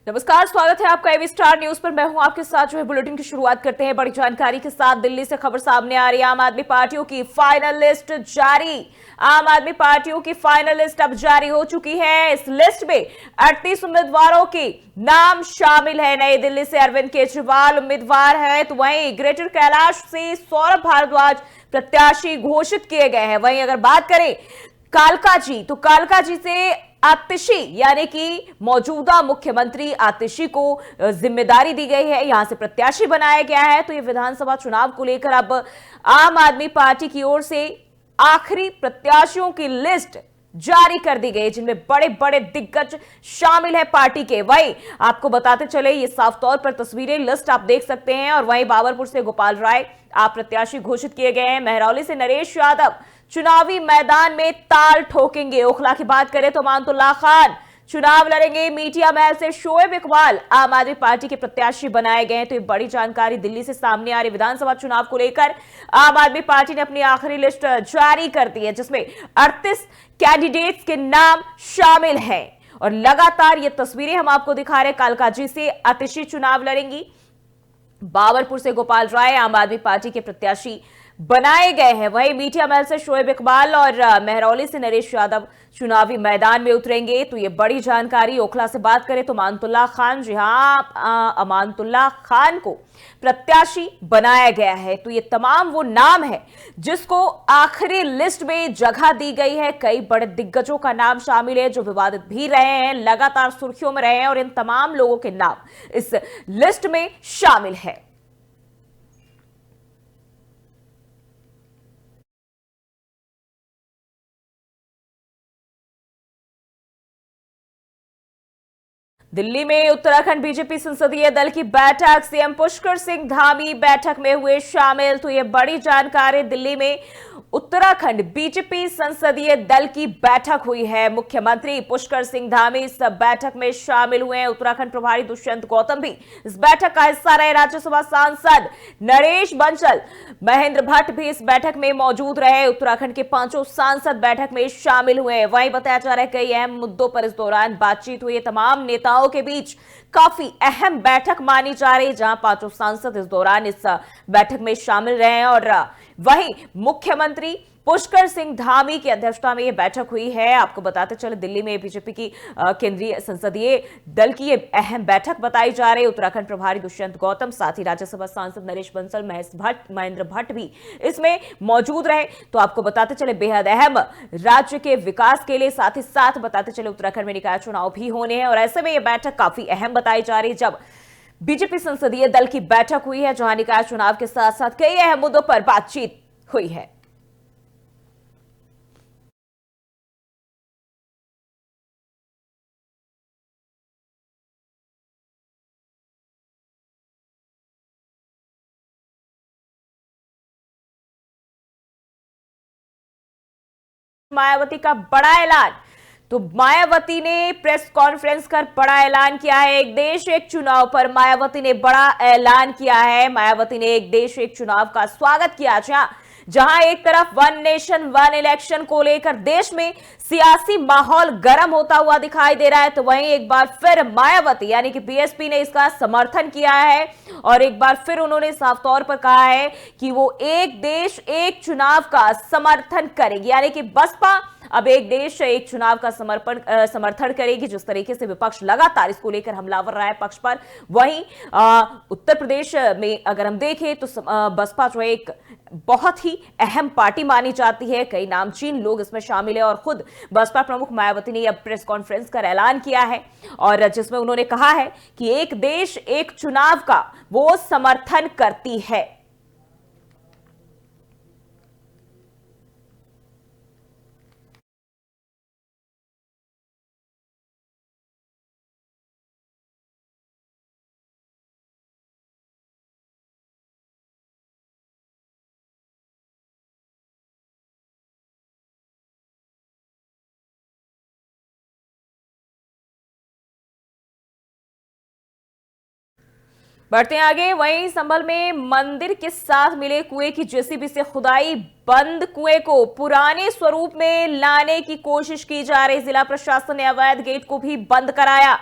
नमस्कार, स्वागत है आपका एबी स्टार न्यूज पर। मैं हूं आपके साथ। जो है बुलेटिन की शुरुआत करते हैं बड़ी जानकारी के साथ। दिल्ली से खबर सामने आ रही है। आम आदमी पार्टियों की फाइनल लिस्ट जारी। आम आदमी पार्टियों की फाइनल लिस्ट अब जारी हो चुकी है। इस लिस्ट में 38 उम्मीदवारों के नाम शामिल है। नई दिल्ली से अरविंद केजरीवाल उम्मीदवार है, तो वहीं ग्रेटर कैलाश से सौरभ भारद्वाज प्रत्याशी घोषित किए गए हैं। वहीं अगर बात करें कालका जी, तो कालका जी से आतिशी यानी कि मौजूदा मुख्यमंत्री आतिशी को जिम्मेदारी दी गई है, यहां से प्रत्याशी बनाया गया है। तो ये विधानसभा चुनाव को लेकर अब आम आदमी पार्टी की ओर से आखिरी प्रत्याशियों की लिस्ट जारी कर दी गई, जिनमें बड़े बड़े दिग्गज शामिल है पार्टी के। वहीं आपको बताते चले, ये साफ तौर पर तस्वीरें लिस्ट आप देख सकते हैं। और वहीं बाबरपुर से गोपाल राय आप प्रत्याशी घोषित किए गए हैं। महरौली से नरेश यादव चुनावी मैदान में ताल ठोकेंगे। ओखला की बात करें तो अमानतुल्लाह खान चुनाव लड़ेंगे। मीडिया महल से शोएब इकबाल आम आदमी पार्टी के प्रत्याशी बनाए गए हैं। तो ये बड़ी जानकारी दिल्ली से सामने आ रही। विधानसभा चुनाव को लेकर आम आदमी पार्टी ने अपनी आखिरी लिस्ट जारी कर दी है, जिसमें 38 कैंडिडेट्स के नाम शामिल हैं। और लगातार ये तस्वीरें हम आपको दिखा रहे हैं। कालकाजी से आतिशी चुनाव लड़ेंगी। बाबरपुर से गोपाल राय आम आदमी पार्टी के प्रत्याशी बनाए गए हैं। वहीं मीडिया महल से शोएब इकबाल और महरौली से नरेश यादव चुनावी मैदान में उतरेंगे। तो ये बड़ी जानकारी। ओखला से बात करें तो अमानतुल्लाह खान, जी हां, अमानतुल्लाह खान को प्रत्याशी बनाया गया है। तो ये तमाम वो नाम है जिसको आखिरी लिस्ट में जगह दी गई है। कई बड़े दिग्गजों का नाम शामिल है जो विवादित भी रहे हैं, लगातार सुर्खियों में रहे हैं, और इन तमाम लोगों के नाम इस लिस्ट में शामिल है। दिल्ली में उत्तराखंड बीजेपी संसदीय दल की बैठक, सीएम पुष्कर सिंह धामी बैठक में हुए शामिल। तो ये बड़ी जानकारी। दिल्ली में उत्तराखंड बीजेपी संसदीय दल की बैठक हुई है। मुख्यमंत्री पुष्कर सिंह धामी इस बैठक में शामिल हुए हैं। उत्तराखंड प्रभारी दुष्यंत गौतम भी इस बैठक का हिस्सा रहे। राज्यसभा सांसद नरेश बंसल, महेंद्र भट्ट भी इस बैठक में मौजूद रहे। उत्तराखंड के 5 सांसद बैठक में शामिल हुए। वहीं बताया जा रहा है कई अहम मुद्दों पर इस दौरान बातचीत हुई। तमाम नेताओं के बीच काफी अहम बैठक मानी जा रही, जहां 5 सांसद इस दौरान इस बैठक में शामिल रहे हैं। और वहीं मुख्यमंत्री पुष्कर सिंह धामी की अध्यक्षता में यह बैठक हुई है। आपको बताते चले, दिल्ली में बीजेपी की केंद्रीय संसदीय दल की यह अहम बैठक बताई जा रही है। उत्तराखंड प्रभारी दुष्यंत गौतम, साथ ही राज्यसभा सांसद नरेश बंसल, महेंद्र भट्ट भी इसमें मौजूद रहे। तो आपको बताते चले, बेहद अहम राज्य के विकास के लिए, साथ ही साथ बताते चले उत्तराखंड में निकाय चुनाव भी होने हैं। और ऐसे में यह बैठक काफी अहम बताई जा रही है, जब बीजेपी संसदीय दल की बैठक हुई है, जहां निकाय चुनाव के साथ साथ कई अहम मुद्दों पर बातचीत हुई है। मायावती का बड़ा ऐलान। तो मायावती ने प्रेस कॉन्फ्रेंस कर बड़ा ऐलान किया है। एक देश एक चुनाव पर मायावती ने बड़ा ऐलान किया है। मायावती ने एक देश एक चुनाव का स्वागत किया, जहां एक तरफ वन नेशन वन इलेक्शन को लेकर देश में सियासी माहौल गर्म होता हुआ दिखाई दे रहा है, तो वहीं एक बार फिर मायावती यानी कि बीएसपी ने इसका समर्थन किया है। और एक बार फिर उन्होंने साफ तौर पर कहा है कि वो एक देश एक चुनाव का समर्थन करेगी, यानी कि बसपा अब एक देश एक चुनाव का समर्थन करेगी। जिस तरीके से विपक्ष लगातार इसको लेकर हमलावर रहा है पक्ष पर, वहीं उत्तर प्रदेश में अगर हम देखें तो बसपा जो एक बहुत ही अहम पार्टी मानी जाती है। कई नामचीन लोग इसमें शामिल है। और खुद बसपा प्रमुख मायावती ने अब प्रेस कॉन्फ्रेंस कर ऐलान किया है, और जिसमें उन्होंने कहा है कि एक देश एक चुनाव का वो समर्थन करती है। बढ़ते हैं आगे। वहीं संभल में मंदिर के साथ मिले कुएं की जेसीबी से खुदाई, बंद कुएं को पुराने स्वरूप में लाने की कोशिश की जा रही। जिला प्रशासन ने अवैध गेट को भी बंद कराया।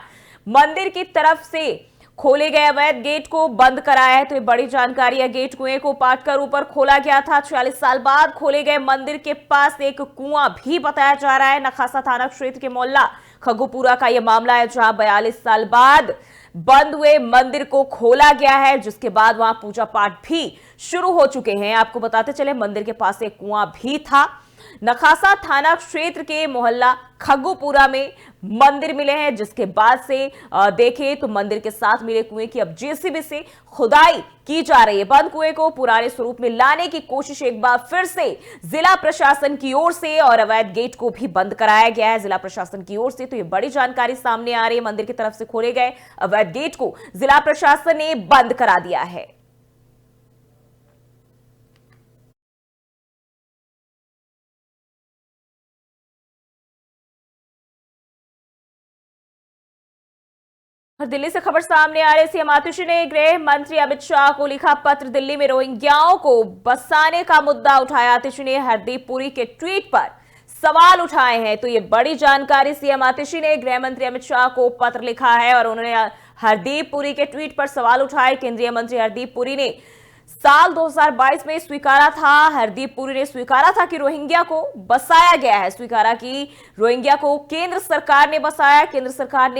मंदिर की तरफ से खोले गए अवैध गेट को बंद कराया है। तो ये बड़ी जानकारी है। गेट कुएं को पाटकर ऊपर खोला गया था। 46 साल बाद खोले गए मंदिर के पास एक कुआं भी बताया जा रहा है। नखासा थाना क्षेत्र के मोहल्ला खग्गूपुरा का यह मामला है, जहां 42 साल बाद बंद हुए मंदिर को खोला गया है, जिसके बाद वहां पूजा पाठ भी शुरू हो चुके हैं। आपको बताते चले, मंदिर के पास एक कुआं भी था। नखासा थाना क्षेत्र के मोहल्ला खग्गूपुरा में मंदिर मिले हैं, जिसके बाद से देखें तो मंदिर के साथ मिले कुएं की अब जेसीबी से खुदाई की जा रही है। बंद कुएं को पुराने स्वरूप में लाने की कोशिश एक बार फिर से जिला प्रशासन की ओर से, और अवैध गेट को भी बंद कराया गया है जिला प्रशासन की ओर से। तो ये बड़ी जानकारी सामने आ रही है। मंदिर की तरफ से खोले गए अवैध गेट को जिला प्रशासन ने बंद करा दिया है। और दिल्ली से खबर सामने आ रही है। सीएम आतिशी ने गृह मंत्री अमित शाह को लिखा पत्र। दिल्ली में रोहिंग्याओं को बसाने का मुद्दा उठाया। आतिशी ने हरदीप पुरी के ट्वीट पर सवाल उठाए हैं। तो ये बड़ी जानकारी, सीएम आतिशी ने गृह मंत्री अमित शाह को पत्र लिखा है और उन्होंने हरदीप पुरी के ट्वीट पर सवाल उठाए। केंद्रीय मंत्री हरदीप पुरी ने साल 2022 में स्वीकारा था। हरदीप पुरी ने स्वीकारा था कि रोहिंग्या को बसाया गया है। स्वीकारा कि रोहिंग्या को केंद्र सरकार ने बसाया। केंद्र सरकार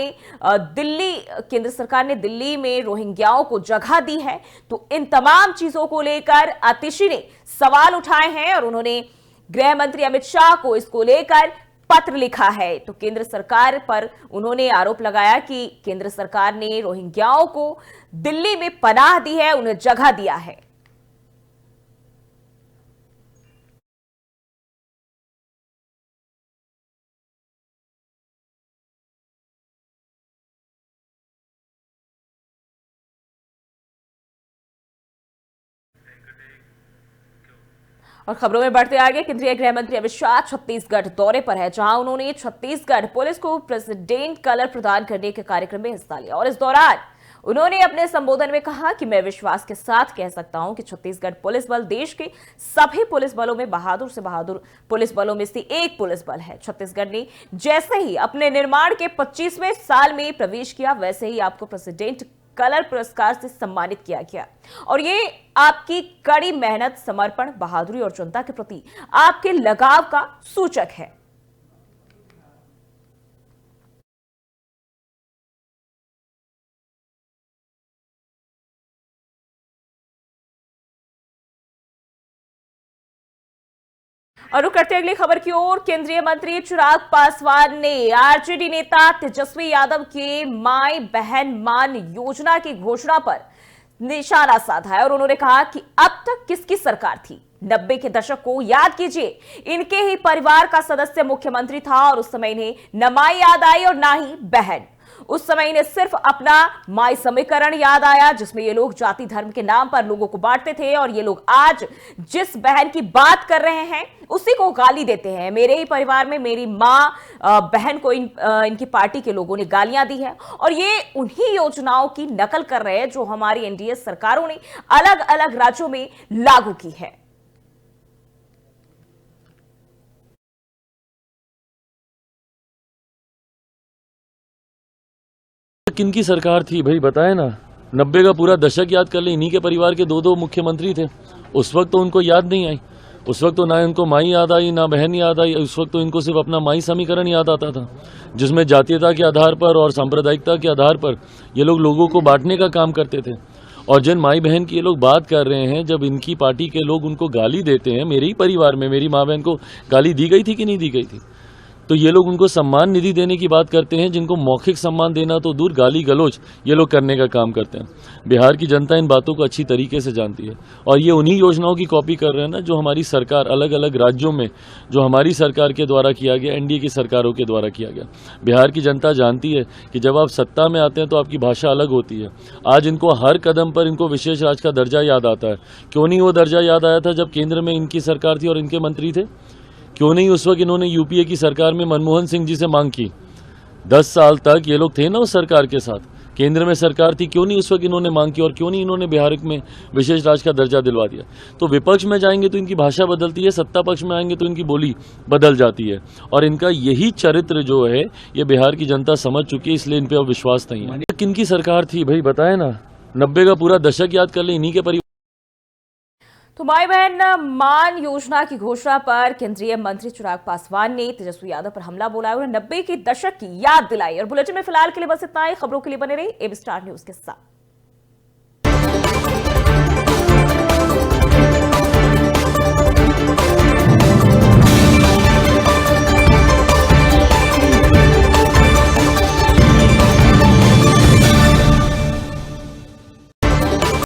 ने दिल्ली में रोहिंग्याओं को जगह दी है। तो इन तमाम चीजों को लेकर आतिशी ने सवाल उठाए हैं और उन्होंने गृह मंत्री अमित शाह को इसको लेकर पत्र लिखा है। तो केंद्र सरकार पर उन्होंने आरोप लगाया कि केंद्र सरकार ने रोहिंग्याओं को दिल्ली में पनाह दी है, उन्हें जगह दिया है। और खबरों में बढ़ते आगे, केंद्रीय गृह मंत्री अमित शाह छत्तीसगढ़ दौरे पर है, जहां उन्होंने छत्तीसगढ़ पुलिस को प्रेसिडेंट कलर प्रदान करने के कार्यक्रम में हिस्सा लिया। और इस दौरान उन्होंने अपने संबोधन में कहा कि मैं विश्वास के साथ कह सकता हूं कि छत्तीसगढ़ पुलिस बल देश के सभी पुलिस बलों में बहादुर से बहादुर पुलिस बलों में से एक पुलिस बल है। छत्तीसगढ़ ने जैसे ही अपने निर्माण के 25वें साल में प्रवेश किया, वैसे ही आपको प्रेसिडेंट कलर पुरस्कार से सम्मानित किया गया। और ये आपकी कड़ी मेहनत, समर्पण, बहादुरी और जनता के प्रति आपके लगाव का सूचक है। और रुक करते अगली खबर की ओर, केंद्रीय मंत्री चिराग पासवान ने आरजेडी नेता तेजस्वी यादव के माई बहन मान योजना की घोषणा पर निशाना साधा है और उन्होंने कहा कि अब तक किसकी सरकार थी। 90 के दशक को याद कीजिए, इनके ही परिवार का सदस्य मुख्यमंत्री था और उस समय इन्हें न माई याद आई और ना ही बहन। उस समय इन्हें सिर्फ अपना माई समीकरण याद आया, जिसमें ये लोग जाति धर्म के नाम पर लोगों को बांटते थे। और ये लोग आज जिस बहन की बात कर रहे हैं उसी को गाली देते हैं। मेरे ही परिवार में मेरी मां बहन को इनकी पार्टी के लोगों ने गालियां दी है और ये उन्हीं योजनाओं की नकल कर रहे हैं जो हमारी एनडीए सरकारों ने अलग अलग राज्यों में लागू की है। किनकी सरकार थी भाई, बताए ना। 90 का पूरा दशक याद कर ले, इन्हीं के परिवार के दो मुख्यमंत्री थे। उस वक्त तो उनको याद नहीं आई, उस वक्त तो ना इनको माई याद आई ना बहन याद आई। उस वक्त तो इनको सिर्फ अपना माई समीकरण याद आता था, जिसमें जातीयता के आधार पर और सांप्रदायिकता के आधार पर ये लोग लोगों को बांटने का काम करते थे। और जिन माई बहन की ये लोग बात कर रहे हैं, जब इनकी पार्टी के लोग उनको गाली देते हैं, मेरे ही परिवार में मेरी माँ बहन को गाली दी गई थी कि नहीं दी गई थी, तो ये लोग उनको सम्मान निधि देने की बात करते हैं, जिनको मौखिक सम्मान देना तो दूर, गाली गलौज ये लोग करने का काम करते हैं। बिहार की जनता इन बातों को अच्छी तरीके से जानती है और ये उन्हीं योजनाओं की कॉपी कर रहे हैं ना, जो हमारी सरकार अलग अलग राज्यों में, जो हमारी सरकार के द्वारा किया गया, एनडीए की सरकारों के द्वारा किया गया। बिहार की जनता जानती है कि जब आप सत्ता में आते हैं तो आपकी भाषा अलग होती है। आज इनको हर कदम पर इनको विशेष राज्य का दर्जा याद आता है। क्यों नहीं वो दर्जा याद आया था जब केंद्र में इनकी सरकार थी और इनके मंत्री थे? क्यों नहीं उस वक्त इन्होंने यूपीए की सरकार में मनमोहन सिंह जी से मांग की? 10 साल तक ये लोग थे ना उस सरकार के साथ। केंद्र में सरकार थी, क्यों नहीं उस वक्त इन्होंने मांग की और क्यों नहीं इन्होंने बिहार में विशेष राज्य का दर्जा दिलवा दिया। तो विपक्ष में जाएंगे तो इनकी भाषा बदलती है, सत्ता पक्ष में आएंगे तो इनकी बोली बदल जाती है, और इनका यही चरित्र जो है ये बिहार की जनता समझ चुकी है, इसलिए इन पे अब विश्वास नहीं है। किनकी सरकार थी भाई बताए ना, 90 का पूरा दशक याद कर ले, इन्हीं के परिवार। तो माई बहन मान योजना की घोषणा पर केंद्रीय मंत्री चिराग पासवान ने तेजस्वी यादव पर हमला बोला और 90 के दशक की याद दिलाई। और बुलेटिन में फिलहाल के लिए बस इतना ही। खबरों के लिए बने रहिए एबी स्टार न्यूज के साथ।